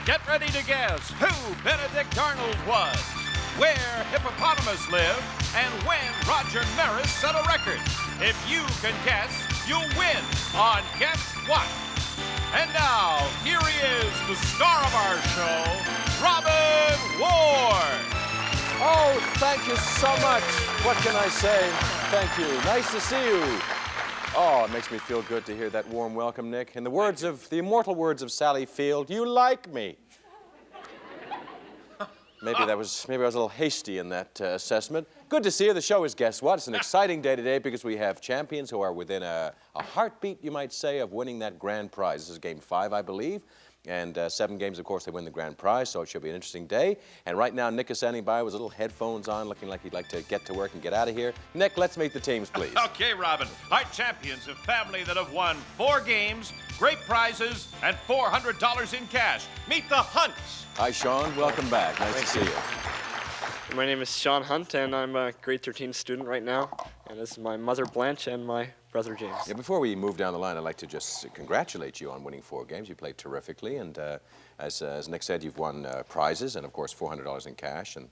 Get ready to guess who Benedict Arnold was, where hippopotamus lived, and when Roger Maris set a record. If you can guess, you'll win on Guess What? And now, here he is, the star of our show, Robin Ward. Oh, thank you so much. What can I say? Thank you. Nice to see you. Oh, it makes me feel good to hear that warm welcome, Nick. In the words of, the immortal words of Sally Field, you like me. Maybe I was a little hasty in that assessment. Good to see you. The show is Guess What? It's an exciting day today because we have champions who are within a heartbeat, you might say, of winning that grand prize. This is game 5, I believe. And 7 games, of course, they win the grand prize, so it should be an interesting day. And right now, Nick is standing by with his little headphones on, looking like he'd like to get to work and get out of here. Nick, let's meet the teams, please. Okay, Robin. Our champions, a family that have won 4 games, great prizes, and $400 in cash. Meet the Hunts. Hi, Sean. Welcome back. Nice to see you. My name is Sean Hunt, and I'm a grade 13 student right now. And this is my mother, Blanche, and my brother, James. Yeah, before we move down the line, I'd like to just congratulate you on winning 4 games. You played terrifically, and as Nick said, you've won prizes and, of course, $400 in cash, and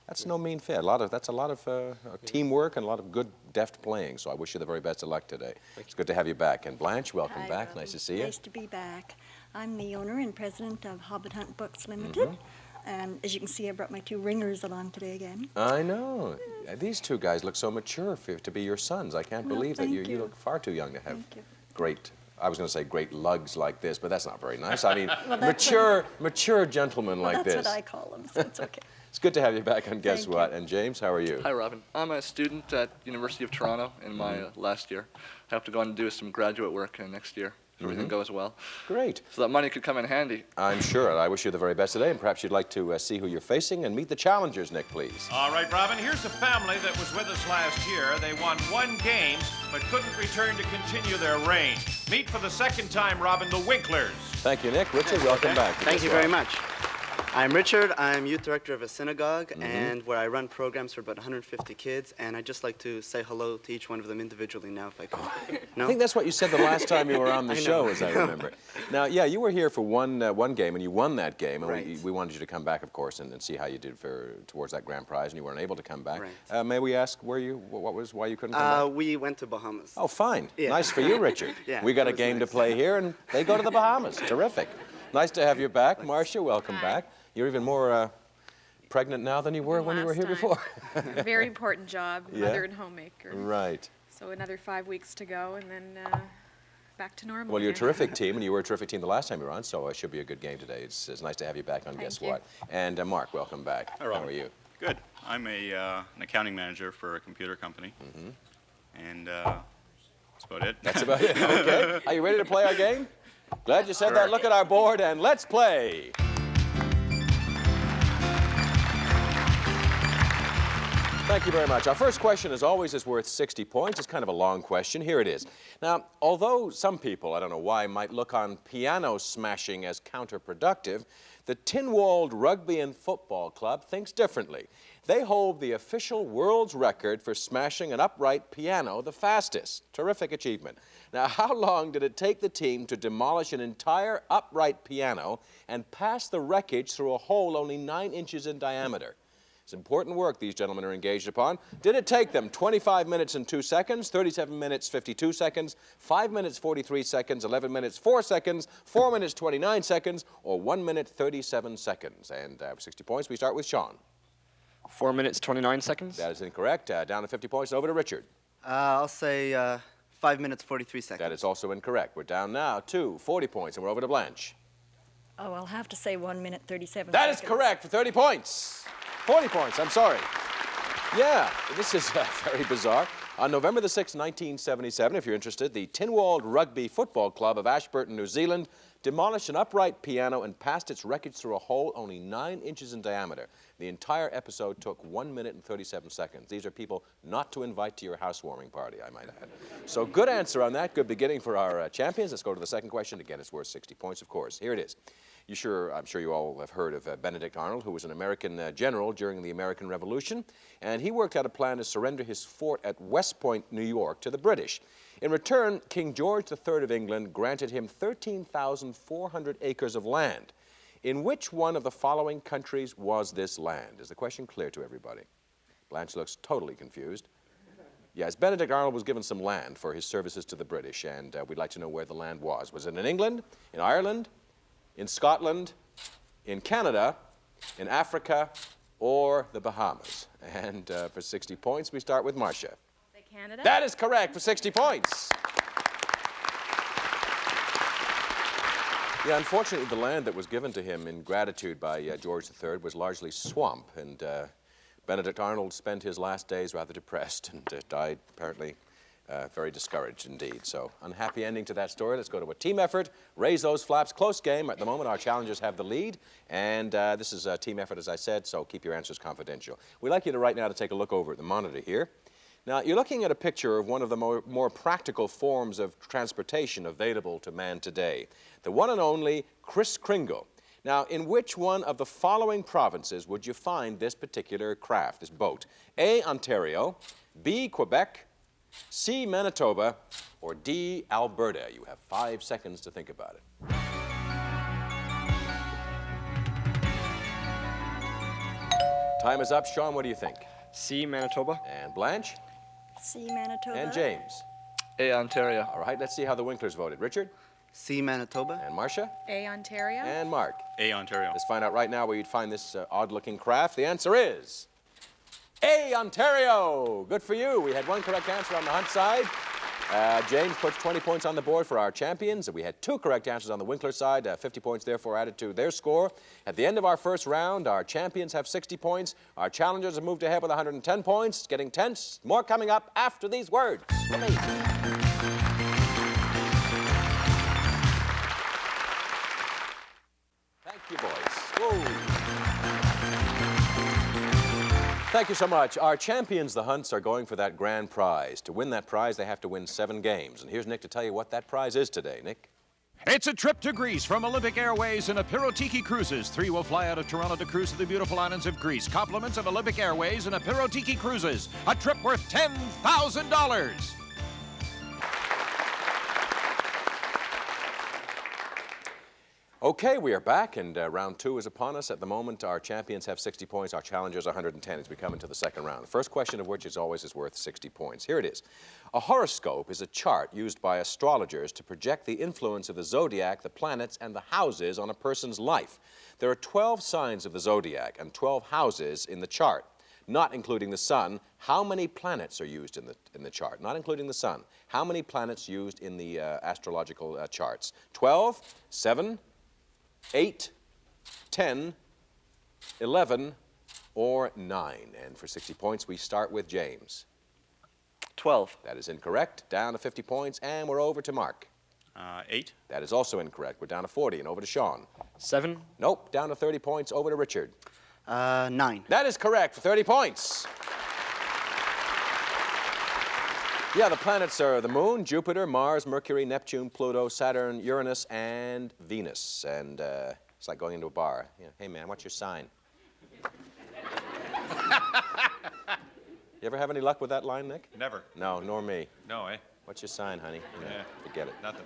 that's no mean feat. That's a lot of teamwork and a lot of good, deft playing, so I wish you the very best of luck today. It's good to have you back. And Blanche, welcome back. Robin. Nice to see you. Nice to be back. I'm the owner and president of Hobbit Hunt Books Limited. And as you can see, I brought my 2 ringers along today again. I know. These 2 guys look so mature to be your sons. I can't believe that you look far too young to have great, I was going to say great lugs like this, but that's not very nice. I mean, well, mature gentlemen like this. That's what I call them, so it's okay. It's good to have you back on Guess Thank What? you. And James, how are you? Hi, Robin. I'm a student at University of Toronto in my last year. I have to go on and do some graduate work next year, if everything goes well. Great. So that money could come in handy. I'm sure. I wish you the very best today, and perhaps you'd like to see who you're facing and meet the challengers, Nick, please. All right, Robin, here's a family that was with us last year. They won 1 game, but couldn't return to continue their reign. Meet for the 2nd time, Robin, the Winklers. Thank you, Nick. Richard, welcome back. Thank you very much. I'm Richard. I'm youth director of a synagogue, and where I run programs for about 150 kids, and I'd just like to say hello to each one of them individually now, if I could. No? I think that's what you said the last time you were on the show, as I remember. Now, yeah, you were here for one game, and you won that game, and Right. we wanted you to come back, of course, and see how you did towards that grand prize, and you weren't able to come back. Right. May we ask why you couldn't come back? We went to Bahamas. Oh, fine. Yeah. Nice for you, Richard. Yeah, we got it a was game nice. to play here, and they go to the Bahamas. Terrific. Nice to have you back. Marcia, welcome back. You're even more pregnant now than you were when you were here before. Very important job, mother and homemaker. Right. So another 5 weeks to go, and then back to normal. Well, you're a again. terrific team, and you were a terrific team the last time you were on, so it should be a good game today. It's nice to have you back on Guess you. What? And Mark, welcome back. Hi, Robin. How are you? Good. I'm an accounting manager for a computer company. And that's about it. That's about it. Okay. Are you ready to play our game? Glad you said that. Look at our board, and let's play. Thank you very much. Our first question, as always, is worth 60 points. It's kind of a long question. Here it is. Now, although some people, I don't know why, might look on piano smashing as counterproductive, the Tynwald Rugby and Football Club thinks differently. They hold the official world's record for smashing an upright piano the fastest. Terrific achievement. Now, how long did it take the team to demolish an entire upright piano and pass the wreckage through a hole only 9 inches in diameter? It's important work these gentlemen are engaged upon. Did it take them 25 minutes and 2 seconds, 37 minutes, 52 seconds, 5 minutes, 43 seconds, 11 minutes, 4 seconds, 4 minutes, 29 seconds, or 1 minute, 37 seconds? And for 60 points, we start with Sean. 4 minutes, 29 seconds. That is incorrect. Down to 50 points, over to Richard. I'll say 5 minutes, 43 seconds. That is also incorrect. We're down now to 40 points, and we're over to Blanche. Oh, I'll have to say 1 minute, 37 That is seconds. correct for 30 points. 40 points, I'm sorry. Yeah, this is very bizarre. On November the 6th, 1977, if you're interested, the Tynwald Rugby Football Club of Ashburton, New Zealand, demolished an upright piano and passed its wreckage through a hole only 9 inches in diameter. The entire episode took 1 minute and 37 seconds. These are people not to invite to your housewarming party, I might add. So good answer on that. Good beginning for our champions. Let's go to the second question. Again, it's worth 60 points, of course. Here it is. I'm sure you all have heard of Benedict Arnold, who was an American general during the American Revolution, and he worked out a plan to surrender his fort at West Point, New York, to the British. In return, King George III of England granted him 13,400 acres of land. In which one of the following countries was this land? Is the question clear to everybody? Blanche looks totally confused. Yes, Benedict Arnold was given some land for his services to the British, and we'd like to know where the land was. Was it in England, in Ireland, in Scotland, in Canada, in Africa, or the Bahamas? And for 60 points, we start with Marcia. Say Canada? That is correct for 60 points. Yeah, unfortunately, the land that was given to him in gratitude by George III was largely swamp, and Benedict Arnold spent his last days rather depressed and died apparently very discouraged indeed. So, unhappy ending to that story. Let's go to a team effort. Raise those flaps. Close game. At the moment, our challengers have the lead, and this is a team effort, as I said, so keep your answers confidential. We'd like you to right now to take a look over at the monitor here. Now, you're looking at a picture of one of the more practical forms of transportation available to man today, the one and only Kris Kringle. Now, in which one of the following provinces would you find this particular craft, this boat? A, Ontario, B, Quebec, C, Manitoba, or D, Alberta? You have 5 seconds to think about it. Time is up. Sean, what do you think? C, Manitoba. And Blanche? C, Manitoba. And James? A, Ontario. All right, let's see how the Winklers voted. Richard? C, Manitoba. And Marcia? A, Ontario. And Mark? A, Ontario. Let's find out right now where you'd find this odd-looking craft. The answer is A, Ontario. Good for you. We had one correct answer on the Hunt side. James puts 20 points on the board for our champions. We had 2 correct answers on the Winkler side, 50 points therefore added to their score. At the end of our first round, our champions have 60 points. Our challengers have moved ahead with 110 points. It's getting tense. More coming up after these words. From me. Thank you, boys. Whoa. Thank you so much. Our champions, the Hunts, are going for that grand prize. To win that prize, they have to win 7 games. And here's Nick to tell you what that prize is today. Nick? It's a trip to Greece from Olympic Airways and Apirotiki Cruises. 3 will fly out of Toronto to cruise to the beautiful islands of Greece. Compliments of Olympic Airways and Apirotiki Cruises. A trip worth $10,000. Okay, we are back, and round 2 is upon us. At the moment, our champions have 60 points, our challengers 110 as we come into the second round. The first question of which, as always, is worth 60 points. Here it is. A horoscope is a chart used by astrologers to project the influence of the zodiac, the planets, and the houses on a person's life. There are 12 signs of the zodiac and 12 houses in the chart, not including the sun. How many planets are used in the chart? Not including the sun. How many planets used in the astrological charts? 12, 7, 8, 10, 11, or 9. And for 60 points, we start with James. 12. That is incorrect. Down to 50 points, and we're over to Mark. 8. That is also incorrect. We're down to 40, and over to Sean. 7. Nope, down to 30 points. Over to Richard. 9. That is correct for 30 points. Yeah, the planets are the Moon, Jupiter, Mars, Mercury, Neptune, Pluto, Saturn, Uranus, and Venus. And it's like going into a bar. You know, hey, man, what's your sign? You ever have any luck with that line, Nick? Never. No, nor me. No, eh? What's your sign, honey? Yeah. Forget it. Nothing.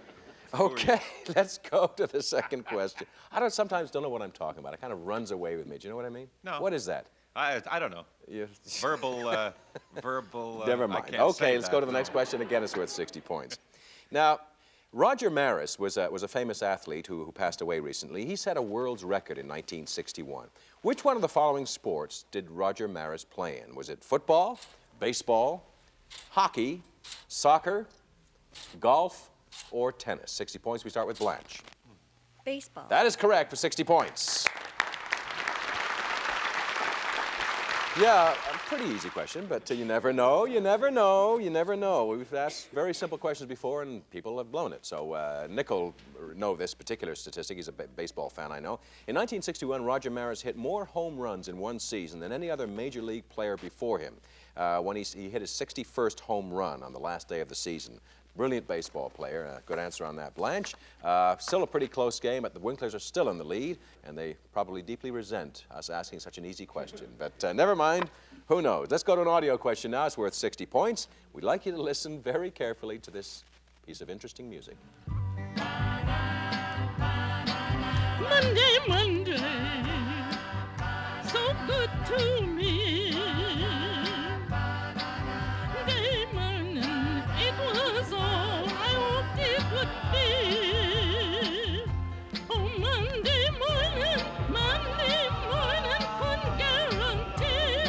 Okay, let's go to the second question. I sometimes don't know what I'm talking about. It kind of runs away with me. Do you know what I mean? No. What is that? I don't know. Verbal. Never I mind. can't Okay, say let's that, go to the no. next question. Again, it's worth 60 points. Now, Roger Maris was a famous athlete who passed away recently. He set a world's record in 1961. Which one of the following sports did Roger Maris play in? Was it football, baseball, hockey, soccer, golf, or tennis? 60 points. We start with Blanche. Baseball. That is correct for 60 points. Yeah, a pretty easy question, but you never know, you never know, you never know. We've asked very simple questions before, and people have blown it. So Nick will know this particular statistic. He's a baseball fan, I know. In 1961, Roger Maris hit more home runs in one season than any other major league player before him when he hit his 61st home run on the last day of the season. Brilliant baseball player. Good answer on that. Blanche, still a pretty close game, but the Winklers are still in the lead, and they probably deeply resent us asking such an easy question. But never mind. Who knows? Let's go to an audio question now. It's worth 60 points. We'd like you to listen very carefully to this piece of interesting music. Monday, Monday. to me. Day morning, it was all I hoped it would be. Oh, Monday morning, couldn't guarantee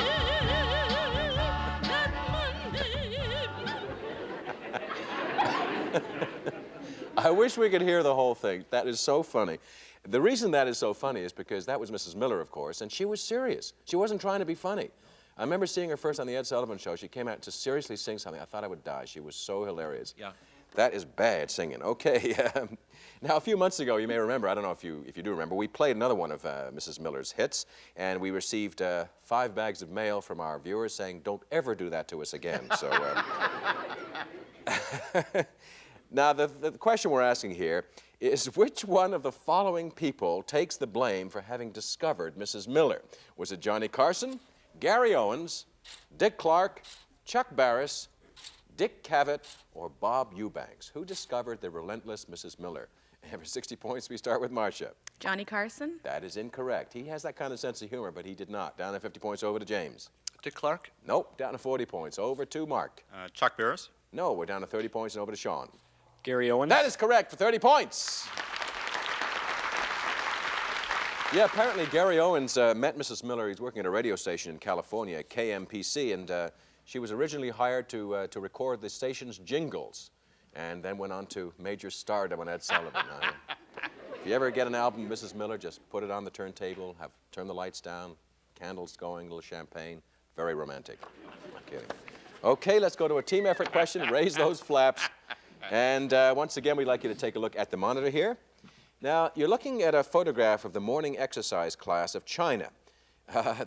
that Monday. I wish we could hear the whole thing. That is so funny. The reason that is so funny is because that was Mrs. Miller, of course, and she was serious. She wasn't trying to be funny. I remember seeing her first on the Ed Sullivan Show. She came out to seriously sing something. I thought I would die. She was so hilarious. Yeah. That is bad singing. Okay. Now, a few months ago, you may remember, I don't know if you do remember, we played another one of Mrs. Miller's hits, and we received 5 bags of mail from our viewers saying, don't ever do that to us again. So, now, the question we're asking here is, which one of the following people takes the blame for having discovered Mrs. Miller? Was it Johnny Carson, Gary Owens, Dick Clark, Chuck Barris, Dick Cavett, or Bob Eubanks? Who discovered the relentless Mrs. Miller? And for 60 points, we start with Marcia. Johnny Carson? That is incorrect. He has that kind of sense of humor, but he did not. Down to 50 points, over to James. Dick Clark? Nope, down to 40 points. Over to Mark. Chuck Barris. No, we're down to 30 points and over to Sean. Gary Owens. That is correct for 30 points. Yeah, apparently Gary Owens met Mrs. Miller. He's working at a radio station in California, KMPC, and she was originally hired to record the station's jingles, and then went on to major stardom on Ed Sullivan. If you ever get an album, Mrs. Miller, just put it on the turntable, turn the lights down, candles going, a little champagne. Very romantic. I'm kidding. Okay, let's go to a team effort question. Raise those flaps. And once again, we'd like you to take a look at the monitor here. Now, you're looking at a photograph of the morning exercise class of China.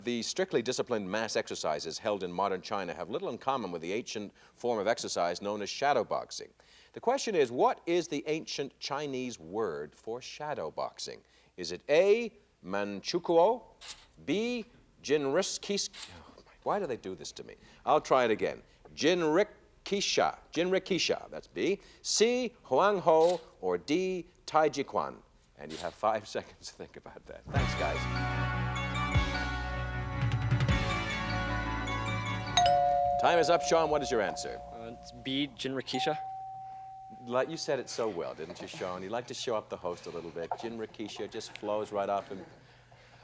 The strictly disciplined mass exercises held in modern China have little in common with the ancient form of exercise known as shadowboxing. The question is, what is the ancient Chinese word for shadowboxing? Is it A, Manchukuo, B, Jinrikisha? Why do they do this to me? I'll try it again. Jinrikisha, that's B. C, Huangho, or D, Taijiquan. And you have 5 seconds to think about that. Thanks, guys. Time is up, Sean. What is your answer? It's B, Jinrikisha. Like you said it so well, didn't you, Sean? You like to show up the host a little bit. Jinrikisha just flows right off. And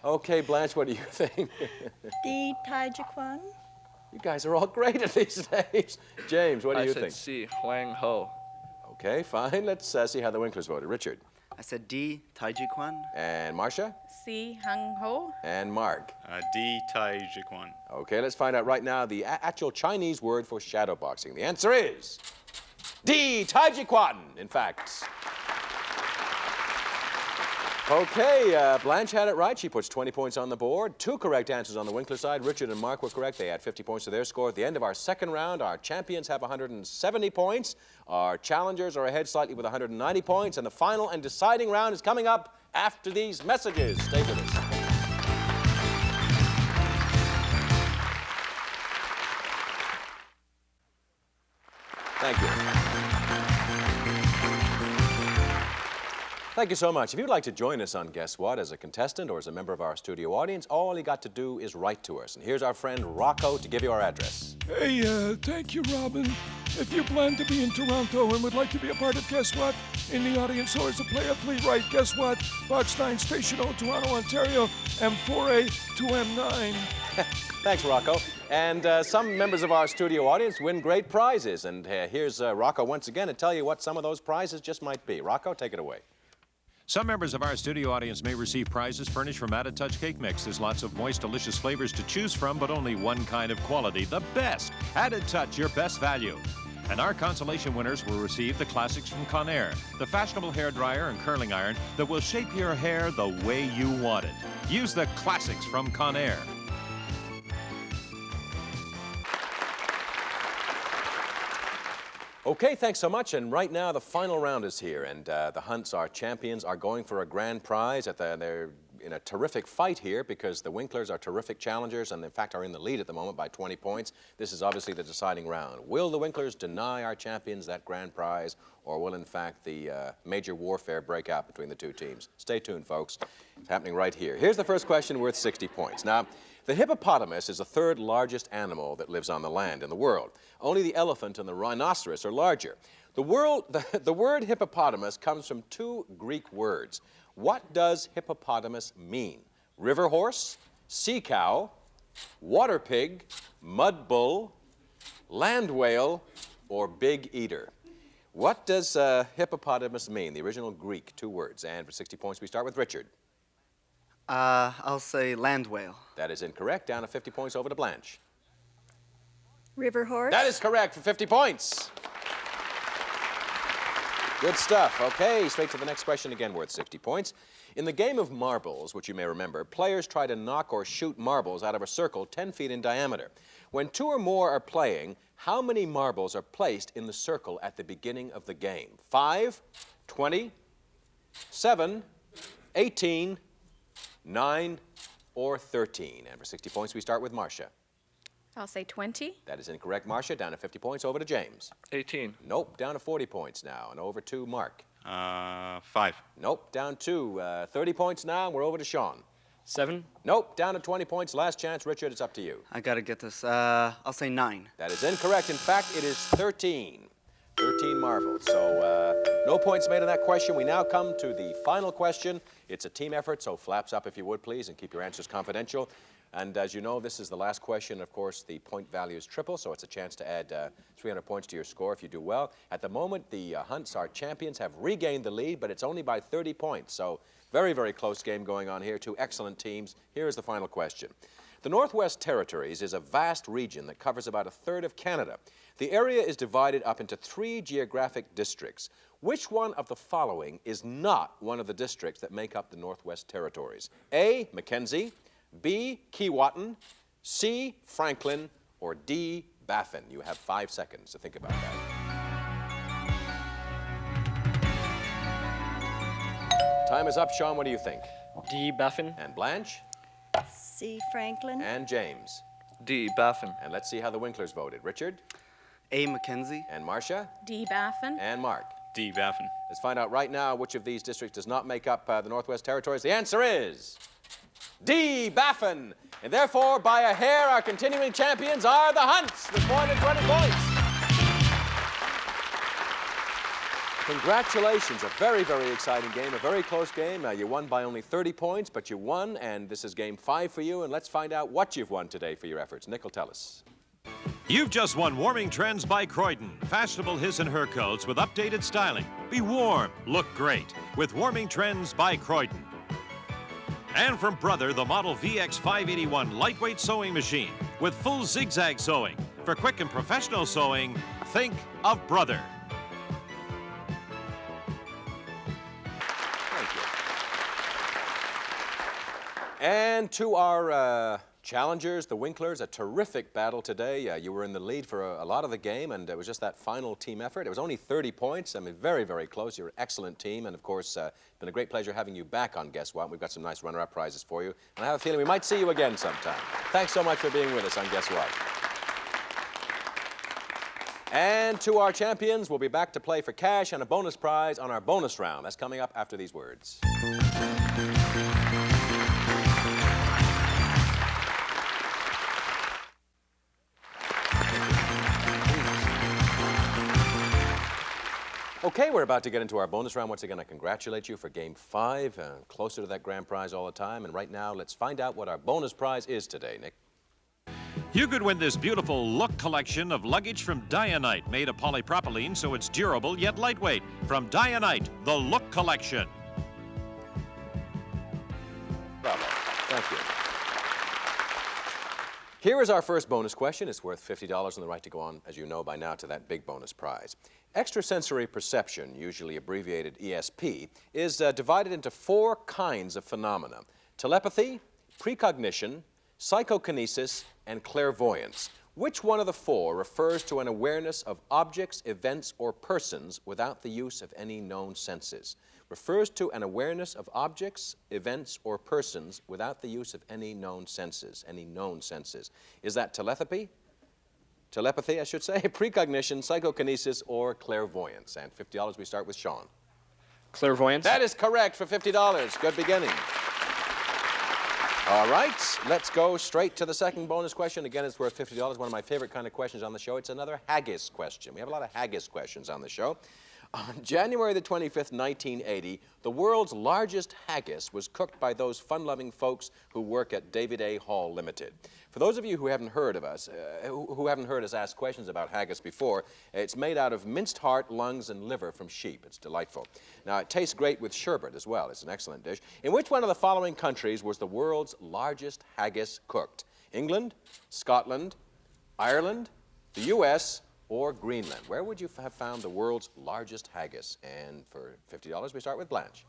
okay, Blanche, what do you think? D, Taijiquan. You guys are all great at these names. James, what do you think? I said C, Huang Ho. Okay, fine. Let's see how the Winklers voted. Richard. I said D, Taijiquan. And Marcia? C. Hung Ho? And Mark. D. Taijiquan. Okay, let's find out right now the actual Chinese word for shadowboxing. The answer is D, Taijiquan, in fact. Okay, Blanche had it right. She puts 20 points on the board. 2 correct answers on the Winkler side. Richard and Mark were correct. They add 50 points to their score. At the end of our second round, our champions have 170 points. Our challengers are ahead slightly with 190 points. And the final and deciding round is coming up after these messages. Stay with us. Thank you. Thank you so much. If you'd like to join us on Guess What as a contestant or as a member of our studio audience, all you got to do is write to us. And here's our friend Rocco to give you our address. Hey, thank you, Robin. If you plan to be in Toronto and would like to be a part of Guess What, in the audience or as a player, please write Guess What, Box 9, Station O, Toronto, Ontario, M4A 2M9. Thanks, Rocco. And some members of our studio audience win great prizes. And here's Rocco once again to tell you what some of those prizes just might be. Rocco, take it away. Some members of our studio audience may receive prizes furnished from Added Touch Cake Mix. There's lots of moist, delicious flavors to choose from, but only one kind of quality, the best. Added Touch, your best value. And our consolation winners will receive the classics from Conair, the fashionable hair dryer and curling iron that will shape your hair the way you want it. Use the classics from Conair. Okay, thanks so much. And right now, the final round is here. And the Hunts, our champions, are going for a grand prize at their in a terrific fight here because the Winklers are terrific challengers and in fact are in the lead at the moment by 20 points. This is obviously the deciding round. Will the Winklers deny our champions that grand prize, or will in fact the major warfare break out between the two teams? Stay tuned, folks. It's happening right here. Here's the first question worth 60 points. Now, the hippopotamus is the third largest animal that lives on the land in the world. Only the elephant and the rhinoceros are larger. The word hippopotamus comes from two Greek words. What does hippopotamus mean? River horse, sea cow, water pig, mud bull, land whale, or big eater? What does hippopotamus mean? The original Greek, two words. And for 60 points, we start with Richard. I'll say land whale. That is incorrect. Down to 50 points over to Blanche. River horse. That is correct for 50 points. Good stuff. Okay, straight to the next question, again worth 60 points. In the game of marbles, which you may remember, players try to knock or shoot marbles out of a circle 10 feet in diameter. When two or more are playing, how many marbles are placed in the circle at the beginning of the game? 5, 20, 7, 18, 9, or 13? And for 60 points, we start with Marcia. I'll say 20. That is incorrect, Marcia. Down to 50 points, over to James. 18. Nope, down to 40 points now, and over to Mark. 5. Nope, down to 30 points now, and we're over to Sean. 7. Nope, down to 20 points. Last chance, Richard, it's up to you. I gotta get this. I'll say 9. That is incorrect. In fact, it is 13. 13 marbles. So no points made on that question. We now come to the final question. It's a team effort, so flaps up if you would, please, and keep your answers confidential. And as you know, this is the last question. Of course, the point value is triple, so it's a chance to add 300 points to your score if you do well. At the moment, the Hunts, our champions, have regained the lead, but it's only by 30 points. So very, very close game going on here. Two excellent teams. Here is the final question. The Northwest Territories is a vast region that covers about a third of Canada. The area is divided up into 3 geographic districts. Which one of the following is not one of the districts that make up the Northwest Territories? A, Mackenzie, B, Keewatin, C, Franklin, or D, Baffin? You have 5 seconds to think about that. Time is up. Sean, what do you think? D, Baffin. And Blanche? C, Franklin. And James? D, Baffin. And let's see how the Winklers voted. Richard? A, Mackenzie. And Marcia? D. Baffin. And Mark? D, Baffin. Let's find out right now which of these districts does not make up the Northwest Territories. The answer is D, Baffin. And therefore, by a hair, our continuing champions are the Hunts with 420 points. Congratulations. A very, very exciting game, a very close game. You won by only 30 points, but you won, and this is game 5 for you. And let's find out what you've won today for your efforts. Nick will tell us. You've just won Warming Trends by Croydon. Fashionable his and her coats with updated styling. Be warm, look great with Warming Trends by Croydon. And from Brother, the Model VX581 lightweight sewing machine with full zigzag sewing. For quick and professional sewing, think of Brother. Thank you. And to our challengers, the Winklers, a terrific battle today. You were in the lead for a lot of the game, and it was just that final team effort. It was only 30 points. I mean, very, very close. You're an excellent team, and of course, it's been a great pleasure having you back on Guess What. We've got some nice runner-up prizes for you, and I have a feeling we might see you again sometime. Thanks so much for being with us on Guess What. And to our champions, we'll be back to play for cash and a bonus prize on our bonus round. That's coming up after these words. Okay, we're about to get into our bonus round. Once again, I congratulate you for Game 5, closer to that grand prize all the time. And right now, let's find out what our bonus prize is today, Nick. You could win this beautiful Look collection of luggage from Dianite, made of polypropylene so it's durable yet lightweight. From Dianite, the Look collection. Bravo. Thank you. Here is our first bonus question. It's worth $50 and the right to go on, as you know by now, to that big bonus prize. Extrasensory perception, usually abbreviated ESP, is divided into 4 kinds of phenomena: telepathy, precognition, psychokinesis, and clairvoyance. Which one of the 4 refers to an awareness of objects, events, or persons without the use of any known senses? refers to an awareness of objects, events, or persons without the use of any known senses. Is that telepathy, I should say, precognition, psychokinesis, or clairvoyance? And $50, we start with Sean. Clairvoyance. That is correct for $50. Good beginning. All right, let's go straight to the second bonus question. Again, it's worth $50, one of my favorite kind of questions on the show. It's another haggis question. We have a lot of haggis questions on the show. On January the 25th, 1980, the world's largest haggis was cooked by those fun-loving folks who work at David A. Hall Limited. For those of you who haven't heard of us, who haven't heard us ask questions about haggis before, it's made out of minced heart, lungs, and liver from sheep. It's delightful. Now, it tastes great with sherbet as well. It's an excellent dish. In which one of the following countries was the world's largest haggis cooked? England, Scotland, Ireland, the U.S., or Greenland? Where would you have found the world's largest haggis? And for $50, we start with Blanche.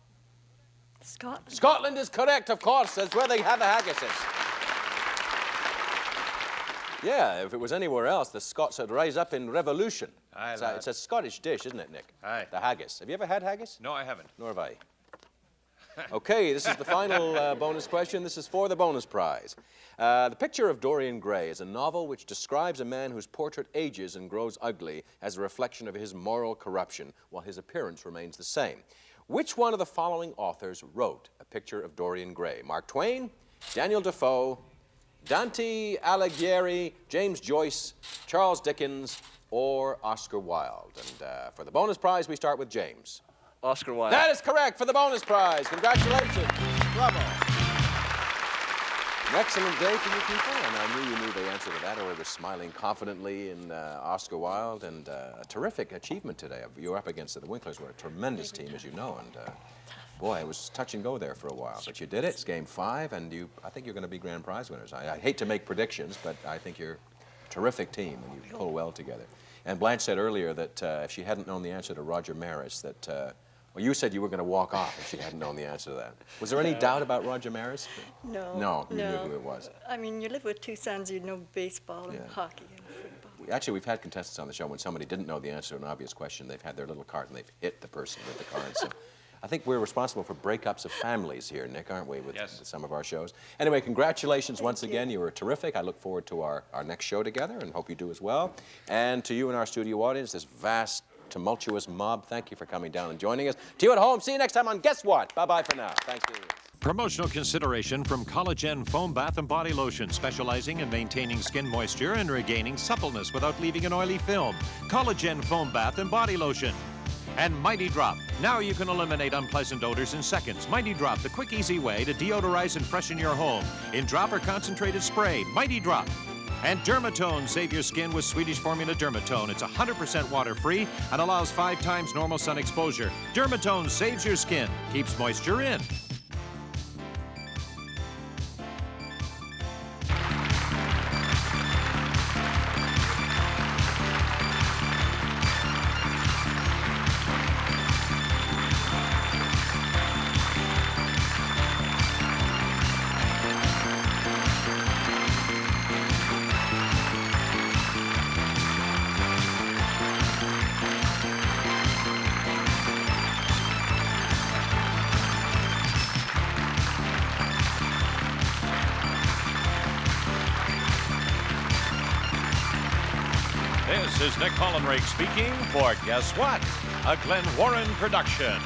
Scotland. Scotland is correct, of course. That's where they have the haggises. Yeah, if it was anywhere else, the Scots would rise up in revolution. Aye, It's a Scottish dish, isn't it, Nick? Aye. The haggis. Have you ever had haggis? No, I haven't. Nor have I. Okay, this is the final bonus question. This is for the bonus prize. The Picture of Dorian Gray is a novel which describes a man whose portrait ages and grows ugly as a reflection of his moral corruption, while his appearance remains the same. Which one of the following authors wrote A Picture of Dorian Gray? Mark Twain, Daniel Defoe, Dante Alighieri, James Joyce, Charles Dickens, or Oscar Wilde? And for the bonus prize, we start with James. Oscar Wilde. That is correct for the bonus prize. Congratulations. Bravo. An excellent day for you people, and I knew you knew the answer to that, or you were smiling confidently in Oscar Wilde, and a terrific achievement today. You were up against it. The Winklers were a tremendous team, as you know, and boy, it was touch and go there for a while, but you did it. It's game 5, and I think you're going to be grand prize winners. I hate to make predictions, but I think you're a terrific team, and you pull well together. And Blanche said earlier that if she hadn't known the answer to Roger Maris, that well, you said you were going to walk off if she hadn't known the answer to that. Was there any doubt about Roger Maris? No. No, you knew who it was. I mean, you live with two sons, you know baseball and hockey and football. Actually, we've had contestants on the show when somebody didn't know the answer to an obvious question, they've had their little card and they've hit the person with the card. So I think we're responsible for breakups of families here, Nick, aren't we, with some of our shows? Anyway, congratulations once again. You were terrific. I look forward to our next show together and hope you do as well. And to you and our studio audience, this vast, tumultuous mob, thank you for coming down and joining us. To you at home, see you next time on Guess What? Bye-bye for now. Thank you. Promotional consideration from Collagen Foam Bath and Body Lotion, specializing in maintaining skin moisture and regaining suppleness without leaving an oily film. Collagen Foam Bath and Body Lotion. And Mighty Drop. Now you can eliminate unpleasant odors in seconds. Mighty Drop, the quick, easy way to deodorize and freshen your home. In drop or concentrated spray, Mighty Drop. And Dermatone, save your skin with Swedish formula Dermatone. It's 100% water-free and allows 5 times normal sun exposure. Dermatone saves your skin, keeps moisture in. This is Nick Hollenrake speaking for Guess What? A Glenn Warren production.